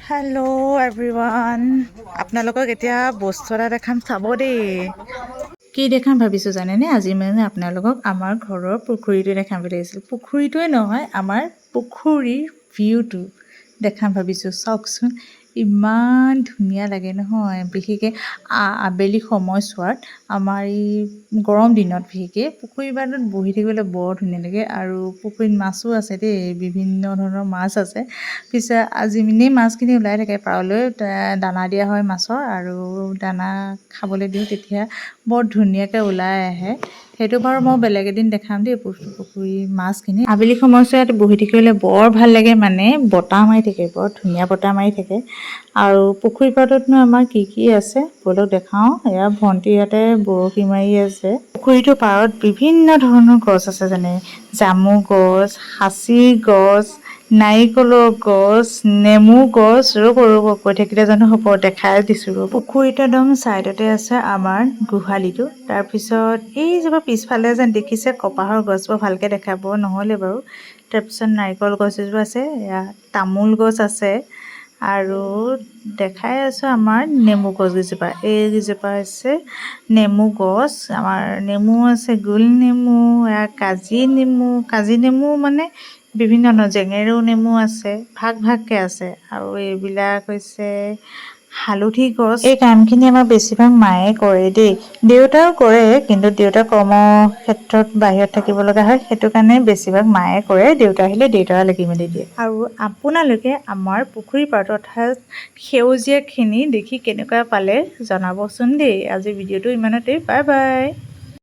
Hello' everyone, আপোনালোকক এতিয়া বস্তু এটা দেখাম, চাব দেই। কি দেখাম ভাবিছোঁ জানেনে? আজি মানে আপোনালোকক আমাৰ ঘৰৰ পুখুৰীটো দেখাম বুলি আহিছিল। পুখুৰীটোৱে নহয়, আমাৰ পুখুৰীৰ ভিউটো দেখাম ভাবিছোঁ। চাওকচোন, ইমান ধুনীয়া লাগে নহয়। বিশেষকৈ আবেলি সময়ছোৱাত আমাৰ এই গৰম দিনত বিশেষকৈ পুখুৰী পাৰত বহি থাকিবলৈ বৰ ধুনীয়া লাগে। আৰু পুখুৰীত মাছো আছে দেই, বিভিন্ন ধৰণৰ মাছ আছে। পিছে আজি মিনেই মাছখিনি ওলাই থাকে। পাৰলৈ দানা দিয়া হয় মাছৰ, আৰু দানা খাবলৈ দিওঁ, তেতিয়া বৰ ধুনীয়াকৈ ওলাই আহে। সেইটো বাৰু মই বেলেগ এদিন দেখাম দেই, পুখুৰীৰ মাছখিনি। আবেলি সময়ছোৱাত বহি থাকিবলৈ বৰ ভাল লাগে, মানে বতাহ মাৰি থাকে, বৰ ধুনীয়া বতাহ মাৰি থাকে। আৰু পুখুৰী পাৰতনো আমাৰ কি কি আছে বলক দেখাওঁ। এয়া ভণ্টিহঁতে বৰশী মাৰি আছে। পুখুৰীটোৰ পাৰত বিভিন্ন ধৰণৰ গছ আছে, যেনে জামু গছ, সাঁচি গছ, নাৰিকলৰ গছ, নেমু গছ। ৰ'ব কৈ থাকিলে জানো হ'ব, দেখাই দিছোঁ ৰ'ব। পুখুৰীটো একদম ছাইডতে আছে আমাৰ গোহালিটো। তাৰপিছত এইজোপা পিছফালে যেন দেখিছে কপাহৰ গছবোৰ ভালকৈ দেখাব নহ'লে বাৰু। তাৰপিছত নাৰিকল গছ এজোপা আছে, এয়া তামোল গছ আছে, আৰু দেখাই আছোঁ আমাৰ নেমু গছকেইজোপা। এইকেইজোপা হৈছে নেমু গছ। আমাৰ নেমু আছে, গোল নেমু, এয়া কাজি নেমু মানে বিভিন্ন ধৰণৰ, জেঙেৰু নেমু আছে, ভাগ ভাগকৈ আছে। আৰু এইবিলাক হৈছে হালধি গছ। এই কামখিনি আমাৰ বেছিভাগ মায়ে কৰে দেই, দেউতাও কৰে, কিন্তু দেউতা কৰ্মক্ষেত্ৰত বাহিৰত থাকিব লগা হয়, সেইটো কাৰণে বেছিভাগ মায়ে কৰে। দেউতা আহিলে দেউতাই লাগি মেলি দিয়ে। আৰু আপোনালোকে আমাৰ পুখুৰী পাৰত অৰ্থাৎ সেউজীয়াখিনি দেখি কেনেকুৱা পালে জনাবচোন দেই। আজি ভিডিঅ'টো ইমানতেই, বাই বাই।